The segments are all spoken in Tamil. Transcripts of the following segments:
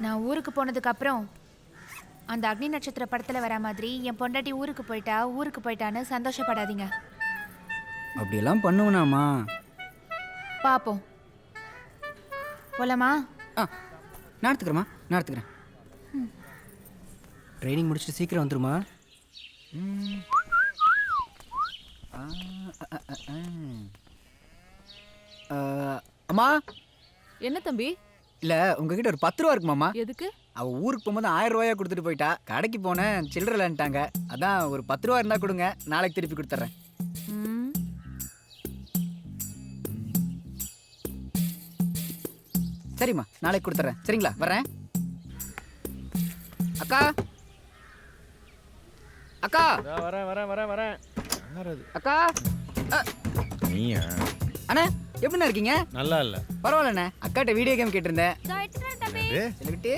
நான் ஊருக்கு போனதுக்கு அப்புறம் அந்த அக்னி நட்சத்திர படத்துல வர மாதிரி என் பொண்டாட்டி ஊருக்கு போயிட்டான்னு சந்தோஷப்படாதீங்க. அப்படியெல்லாம் பண்ணுவனாமா? பாப்போம். போலாமா? நான் எடுத்துக்கிறேன். ட்ரைனிங் முடிச்சுட்டு சீக்கிரம் வந்துருமா? அம்மா. என்ன தம்பி? இல்ல உங்ககிட்ட ஒரு 10 ரூபா இருக்குமாம்மா? எதுக்கு? அவ ஊருக்கு போகும்போது 1000 ரூபாயா கொடுத்துட்டு போயிட்டா. கடைக்கு போனேன் சில்லறலன்ட்டாங்க. அதான் ஒரு 10 ரூபா இருந்தா கொடுங்க, நாளைக்கு திருப்பி கொடுத்துட்றேன். சரிம்மா, நாளைக்கு கொடுத்துட்றேன். சரிங்களா? வர்றேன். அக்கா அக்கா வரேன். அக்கா. நீயா? அண்ணா எப்படிண்ணா இருக்கீங்க? நல்லா இல்ல. பரவாயில்லண்ணே. அக்காட்ட வீடியோ கேம் கேட்டிருந்தேன். என்னது?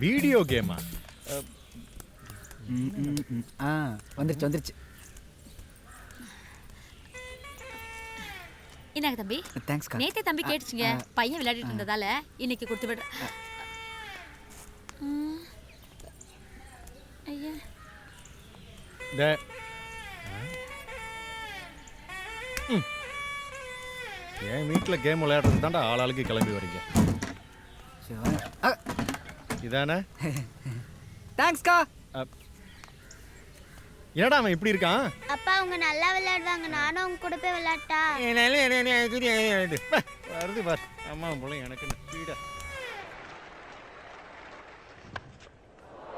வீடியோ கேமா? வந்துருச்சு. என்னங்க தம்பி? தேங்க்ஸ்க்கா. நேத்தே தம்பி கேட்டுச்சுங்க. பையன் விளையாடிட்டு இருந்ததால இன்னைக்கு கொடுத்து விடுறேன். ஐயா. என் வீட்டில் கேம் விளையாடுறது தாண்டா ஆளாளுக்கு கிளம்பி வரீங்க. இதானே? தேங்க்ஸ்க்கா. என்னடா அவன் இப்படி இருக்கான்? அப்பா அவங்க நல்லா விளையாடுவாங்க, நானும் அவங்க கூட போய் விளையாட்டா? வருது பார் அம்மா போல எனக்கு speedo.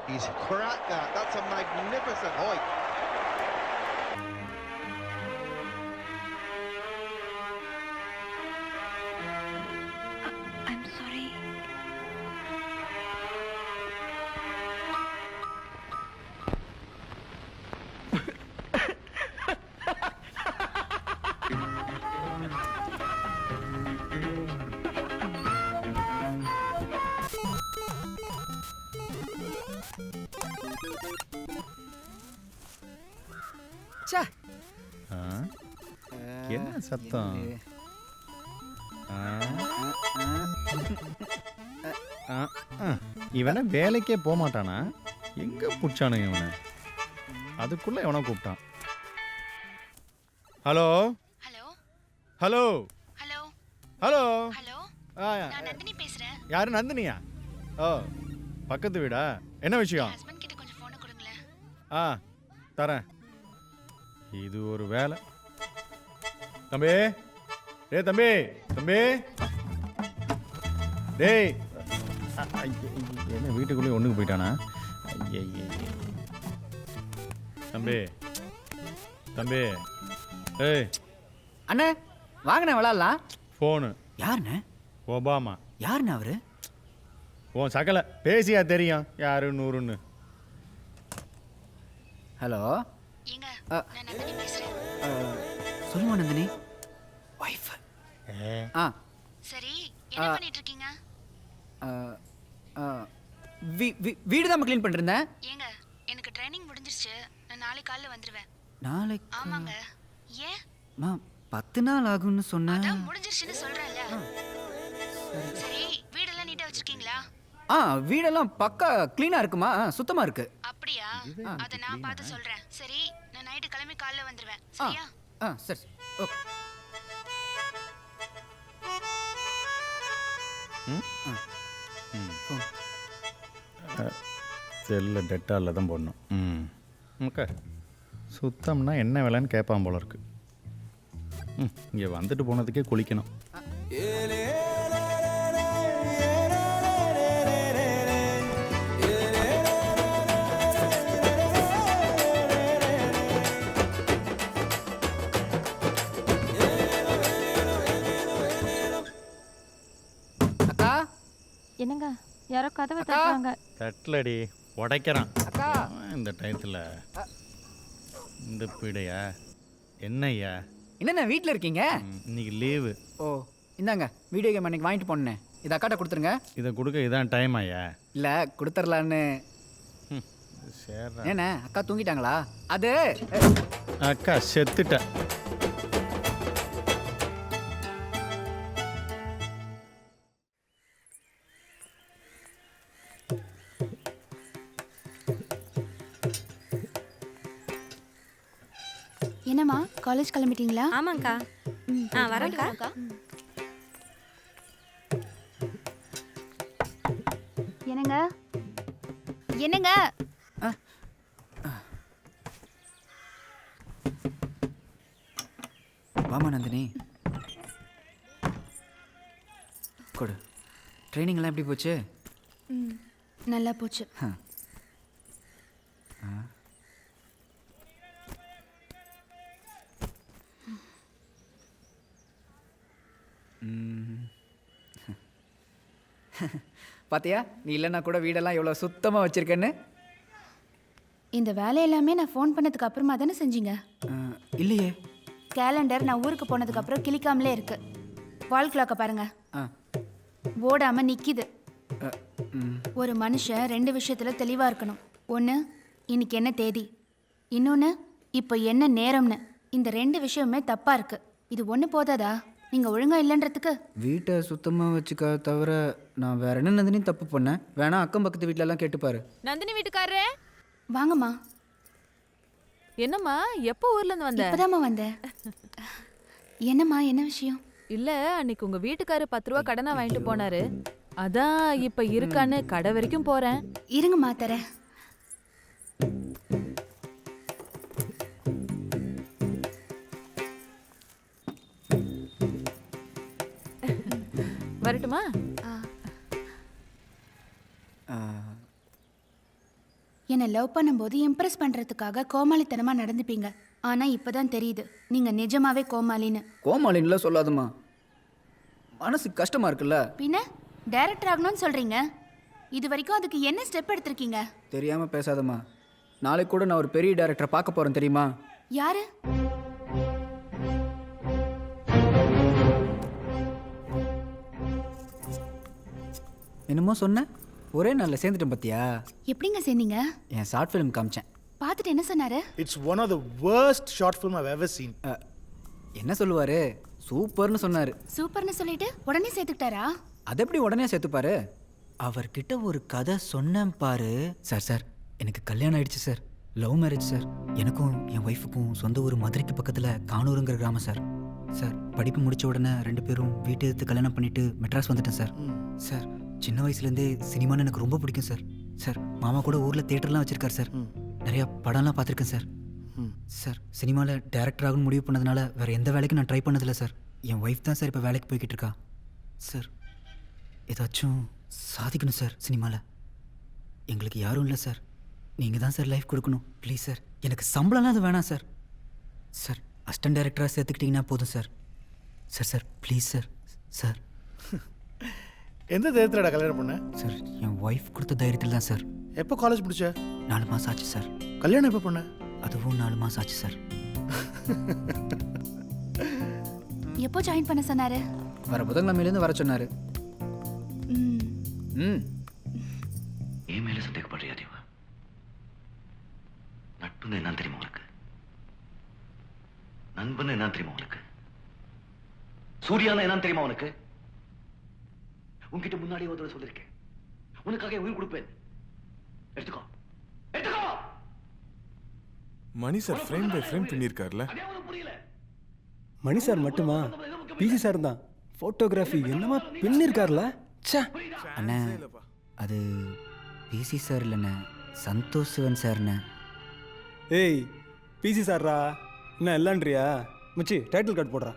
He's cracked that. That's a magnificent height. I'm sorry. என்ன சத்தம்? இவனை வேலைக்கே போக மாட்டானா? எங்க புடிச்சானு இவனை? அதுக்குள்ள எவனோ கூப்பிட்டான். Hello hello hello hello hello. Hello. நான் நந்தினி பேசுறேன். யாரு? நந்தினியா? ஓ, பக்கத்து வீடா? என்ன விஷயம்? ஹஸ்பண்ட் கிட்ட கொஞ்சம் போன் கொடுங்களேன். தரேன். இது ஒரு வேலை. தம்பி, டேய் தம்பி, டேய். என்ன வீட்டுக்குள்ளேயே ஒண்ணுக்கு போயிட்டானா? தம்பி ஏய் அண்ணே வாங்கண்ணே விளாட்லாம். ஃபோனு. யாருண்ணே? ஒபாமா. யாருண்ணே அவரு? உன் சகல பேசியா தெரியும் யாரு நூறுன்னு. ஹலோ. ஏங்க நான் நந்தினி பேசுறேன். சொல்லுமா நந்தினி. வைஃப். சரி என்ன பண்ணிட்டு இருக்கீங்க? வீடு தான் க்ளீன் பண்ணிருந்தேன். ஏங்க எனக்கு ட்ரைனிங் முடிஞ்சிருச்சு. நான் நாளைக்கு காலைல வந்துருவேன். நாளைக்கு? ஆமாங்க. ஏன்? 10 நாள் ஆகும்னு சொன்னேன். அதான் முடிஞ்சிருச்சுன்னு சொல்றேன்ல. சரி வீடெல்லாம் நீட்டா வச்சிருக்கீங்களா? வீடெல்லாம் பக்கா க்ளீனா இருக்குமா? சுத்தமா இருக்கு. அப்படியா? அத நான் பார்த்து சொல்றேன். சரி நான் நைட் கிளம்பி காலைல வந்துருவேன். சரியா? சரி. ஓகே. செல்ல டெட்டாலில் தான் போடணும். ஓகே. சுத்தம்னா என்ன விலைன்னு கேட்பான் போல இருக்கு. இங்கே வந்துட்டு போனதுக்கே குளிக்கணும். அக்கா. என்னங்க யாரோ கதவை தட்டுறாங்க. தட்டலடி, உடைக்கிறான். அக்கா. இந்த டயத்தில் இந்த பீடையா? என்னய்யா? என்னண்ணே வீட்டில் இருக்கீங்க? இன்னைக்கு லீவு. ஓ இந்தாங்க வீடியோ கேம் அன்னைக்கு வாங்கிட்டு போனேன். இதை அக்காட்ட கொடுத்துருங்க. இதை கொடுக்க இதான் டைம் ஆயா? இல்லை கொடுத்துர்லான்னு. சரி. ஏண்ணே அக்கா தூங்கிட்டாங்களா? அது அக்கா செத்துட்ட. என்னம்மா காலேஜ் கிளம்பிட்டீங்களா? ஆமாங்க்கா. வரேன்க்கா. என்னங்க என்னங்க வாமா நந்தினி, கொடு. ட்ரைனிங்லாம் எப்படி போச்சு? நல்லா போச்சு. பாத்தியா, நீ இல்லைன்னா கூட வீடெல்லாம் எவ்வளோ சுத்தமாக வச்சிருக்கேன்னு. இந்த வேலை எல்லாமே நான் ஃபோன் பண்ணதுக்கு அப்புறமா தானே செஞ்சீங்க? இல்லையே. கேலண்டர் நான் ஊருக்கு போனதுக்கு அப்புறம் கிளிக்காமலே இருக்கு. வால் கிளாக்கை பாருங்க, ஆ ஓடாம நிக்கிது. ம். ஒரு மனுஷன் 2 விஷயத்துல தெளிவா இருக்கணும். ஒன்று, இன்னைக்கு என்ன தேதி, இன்னொன்று இப்போ என்ன நேரம்னு. இந்த 2 விஷயமுமே தப்பா இருக்கு. இது ஒன்று போதாதா நீங்க ஒழுங்கா இல்லைன்றதுக்கு? வீட்டை சுத்தமாக வச்சுக்க தவிர நான் வேற என்ன நந்தினி தப்பு பண்ணேன்? வேணா அக்கம் பக்கத்து வீட்டிலலாம் கேட்டுப்பாரு. நந்தினி வீட்டுக்காரரே, வாங்கம்மா. என்னம்மா எப்போ ஊர்ல இருந்து வந்த? இப்பதாம்மா வந்தேன். என்னம்மா, என்ன விஷயம்? இல்ல, அன்னைக்கு உங்க வீட்டுக்காரரு 10 ரூபா கடனா வாங்கிட்டு போனாரு. அதான் இப்ப இருக்கான்னு கடை வரைக்கும் போறேன். இருங்கம்மா, தரேன். வரட்டுமா? என்னை லவ் பண்ணும்போது இம்ப்ரெஸ் பண்றதுக்காக கோமாளித்தனமா நடந்துப்பீங்க. ஆனா இப்பதான் தெரியுது நீங்க நிஜமாவே கோமாளின்னு. கோமாளின்லாம் சொல்லாதம்மா, மனசு கஷ்டமா இருக்குல்ல. பின்ன டைரக்டர் ஆகணும்னு சொல்றீங்க, இது வரைக்கும் அதுக்கு என்ன ஸ்டெப் எடுத்திருக்கீங்க? தெரியாம பேசாதம்மா. நாளைக்கு கூட நான் ஒரு பெரிய டைரக்டரை பார்க்க போறேன், தெரியுமா? யாரு? என்னமோ சொன்ன, ஒரே நாளில் சேர்ந்துட்டேன் பார்த்தியா? எப்படிங்க சேர்ந்தீங்க? என் ஷார்ட் ஃபிலிம் காமிச்சேன். பார்த்துட்டு என்ன சொன்னாரு? It's one of the worst short film I've ever seen. என்ன சொல்லுவாரு? சூப்பர்னு சொன்னார். சூப்பர்னு சொல்லிட்டு உடனே சேர்த்துக்கிட்டாரா? அது எப்படி உடனே சேர்த்துப்பாரு? அவர்கிட்ட ஒரு கதை சொன்னேன் பாரு. சார் சார், எனக்கு கல்யாணம் ஆயிடுச்சு சார். Love marriage sir. எனக்கும் என் ஒய்ஃபுக்கும் சொந்த ஊர் மதுரைக்கு பக்கத்தில் கானூருங்கிற கிராமம் சார். சார், படிப்பு முடிச்ச உடனே 2 பேரும் வீட்டு எடுத்து கல்யாணம் பண்ணிட்டு மெட்ராஸ் வந்துட்டேன் சார். சார், சின்ன வயசுலேருந்தே சினிமான்னு எனக்கு ரொம்ப பிடிக்கும் சார். சார், மாமா கூட ஊரில் தேட்டர்லாம் வச்சிருக்காரு சார். நிறையா படம்லாம் பார்த்துருக்கேன் சார். சார், சினிமாவில் டைரக்டர் ஆகணும்னு முடிவு பண்ணதுனால வேறு எந்த வேலைக்கும் நான் ட்ரை பண்ணதில்லை சார். என் ஒய்ஃப் தான் சார் இப்போ வேலைக்கு போய்கிட்டு இருக்கா. சார், ஏதாச்சும் சாதிக்கணும் சார் சினிமாவில். எங்களுக்கு யாரும் இல்லை சார். நீங்கள் தான் சார் லைஃப் கொடுக்கணும். ப்ளீஸ் சார், எனக்கு சம்பளம்லாம் அது வேணாம் சார். சார், அசிஸ்டன்ட் டைரக்டராக சேர்த்துக்கிட்டிங்கன்னா போதும் sir. Sir sir, please sir. Sir எந்த தைரியத்திலடா கல்யாணம் பண்ண? சார், என் ஒய்ஃப் கொடுத்த தைரியத்தில் தான் சார். எப்போ காலேஜ் முடிச்ச? 4 மாதம் ஆச்சு சார். கல்யாணம் எப்போ பண்ண? அதுவும் 4 மாதம் ஆச்சு சார். எப்போ ஜாயின் பண்ண சொன்னாரு? வர புதன்கிழமையிலேருந்து வர சொன்னார். ம். என் மேல சந்தேகப்படுறியா தேவா? நட்புன்னு என்ன தெரியுமா உனக்கு? நண்பன் என்ன தெரியுமா உனக்கு? சூர்யானா என்ன தெரியுமா உனக்கு? உன்கிட்ட முன்னாடி ஒரு தடவை சொல்லிருக்கேன், உனக்காக உயிர் கொடுப்பேன். எடுத்துக்கோ, எடுத்துக்கோ. Mani sir frame by frame பண்ணியிருக்காருல. மணி சார் மட்டுமா, பிசி சார் தான் ஃபோட்டோகிராஃபி என்னமா பின்னிருக்காருல. ச்சே அண்ணா, அது பிசி சார் இல்லைண்ணே, சந்தோஷ் சிவன் சார்ண்ணே. ஏய், பிசி சார்ரா, என்ன இல்லைன்றியா? மச்சி, டைட்டில் கார்டு போடுறா.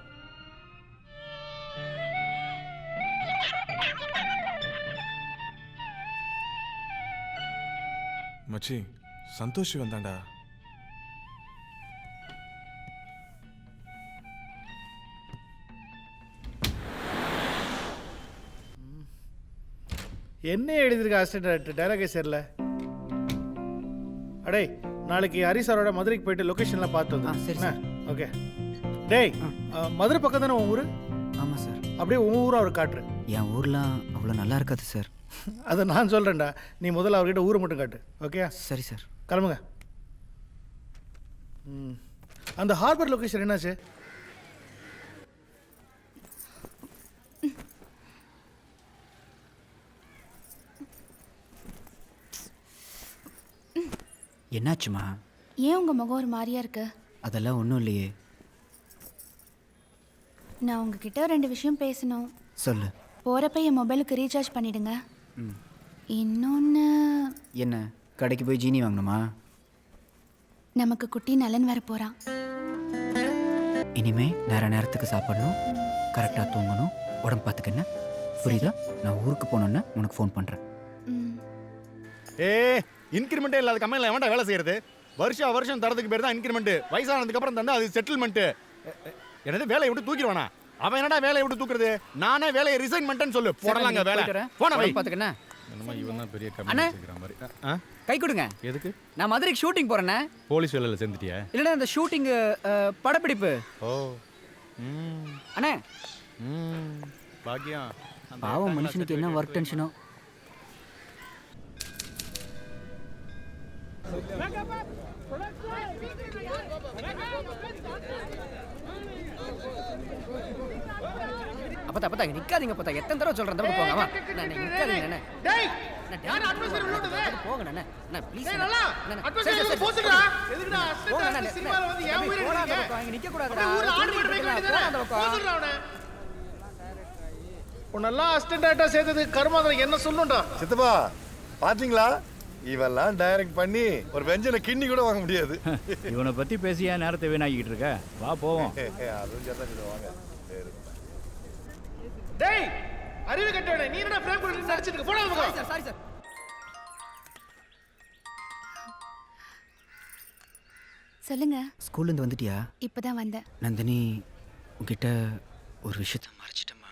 மச்சி, சந்தோஷ் வந்தாண்டா. என்ன எழுதியிருக்க அசிஸ்டன்ட் டைரக்டர் சார்ல? அடே, நாளைக்கு ஹரி சாரோட மதுரைக்கு போயிட்டு லொக்கேஷன்லாம் பார்த்து வந்து. சரி சார். ஓகே. டேய், மதுரை பக்கம் தானே உன் ஊர்? ஆமாம் சார். அப்படியே உன் ஊரை அவர் காட்டுரு. என் ஊர்லாம் அவ்வளோ நல்லா இருக்காது சார். அதை நான் சொல்கிறேன்டா, நீ முதல்ல அவர்கிட்ட ஊரை மட்டும் காட்டு. ஓகே? சரி சார். கிளம்புங்க. அந்த ஹார்பர் லொக்கேஷன் என்னாச்சு? என்னாச்சுமா? ஏன் உங்க முகம் ஒரு மாதிரியா இருக்கு? அதெல்லாம் ஒன்றும் இல்லையே. நான் உங்ககிட்ட 2 விஷயம் பேசணும். சொல்லு. போகிறப்ப என் மொபைலுக்கு ரீசார்ஜ் பண்ணிடுங்க. இன்னொன்று, என்ன கடைக்கு போய் ஜீனி வாங்கணுமா? நமக்கு குட்டி நலன் வர போகிறான். இனிமே நேரத்துக்கு சாப்பிடணும், கரெக்டாக தூங்கணும், உடம்பு பார்த்துக்கண்ண. புரியுதா? நான் ஊருக்கு போனோன்னே உனக்கு ஃபோன் பண்ணுறேன். இன்கிரிமெண்ட்டே இல்லாத கம்பெனியில் எவன்டா வேலை செய்யறது? வருஷம் தரதுக்கு பேர் தான் இன்கிரிமெண்ட். வயசானதுக்கு அப்புறம் தந்தா அது செட்டில்மெண்ட். என்னது வேலையை விட்டு தூக்கிடுவானா? அவன் என்னடா வேலையை விட்டு தூக்குறது? நானே வேலையை ரிசைன் பண்ணிட்டேன்னு சொல்லு. போடலாங்க வேலை. போன வை பார்த்துக்கண்ணா. என்னமா இவன் தான் பெரிய அண்ணே. கம்பெனி மாதிரி. கை கொடுங்க. எதுக்கு? நான் மதுரைக்கு ஷூட்டிங் போகிறேண்ணே. போலீஸ் வேலையில் சேர்ந்துட்டியா? இல்லைண்ணா இந்த ஷூட்டிங்கு படப்பிடிப்பு. ஓ அண்ணே பாக்கியம். பாவம் மனுஷனுக்கு என்ன ஒர்க் டென்ஷனோ. அப்பா நிக்காதீங்க. பார்த்தா எத்தனை தடவை சொல்றேன். தப்பு போங்க. நிக்காதீங்க அண்ணே. டேய் யார் அட்வைசர் உள்ளது? போங்க அண்ணே. அண்ணே ப்ளீஸ் டேய் நல்லா அட்வைசர் போச்சுடா. எதுக்குடா அசிஸ்டன்ட் சினிமால வந்து ஏன் உயிரை எடுக்கீங்க? இங்க நிக்க கூடாதுடா. ஊர்ல ஆடு மாடு மேய்க்க வேண்டியதானே? போச்சுடா அவனே. உன்னெல்லாம் அசிஸ்டன்ட் ஆட்டா சேர்த்தது கர்மாந்திரம் என்ன சொல்லுண்டா? சித்தப்பா பாத்தீங்களா, இவெல்லாம் டைரக்ட் பண்ணி ஒரு வெஞ்சனை கிண்ணி கூட வாங்க முடியாது. இவனை பத்தி பேசியா நேரத்தை வீணாக்கிட்டு இருக்க? வா போவோம். அதுவும் சரிதான். வாங்க. டேய் அறிவு கட்டவனே, நீ என்னடா பிரேம் பண்ணி நடிச்சிட்டு இருக்க? போடா போ. Sorry sir. சொல்லுங்க. ஸ்கூல்லேருந்து வந்துட்டியா? இப்பதான் வந்தேன். நந்தினி, உங்ககிட்ட ஒரு விஷயத்த மறைச்சிட்டேம்மா.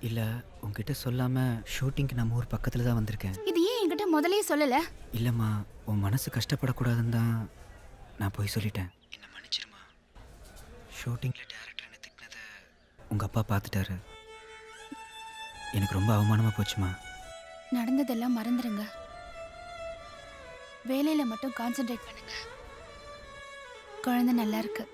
இல்லை உங்ககிட்ட சொல்லாமல் ஷூட்டிங்க்கு நம்ம ஊர் பக்கத்தில் தான் வந்திருக்கேன். இது ஏன் என்கிட்ட முதல்லயே சொல்லலை? இல்லைம்மா, உன் மனசு கஷ்டப்படக்கூடாதுன்னு தான் நான் போய் சொல்லிட்டேன். என்ன மன்னிச்சிருமா. ஷூட்டிங்கில் டேரக்டர் என்ன திட்டினதை உங்கள் அப்பா பார்த்துட்டாரு. எனக்கு ரொம்ப அவமானமாக போச்சுமா. நடந்ததெல்லாம் மறந்துடுங்க. வேலையில மட்டும் கான்சென்ட்ரேட் பண்ணுங்க. குழந்தை நல்லா இருக்கு.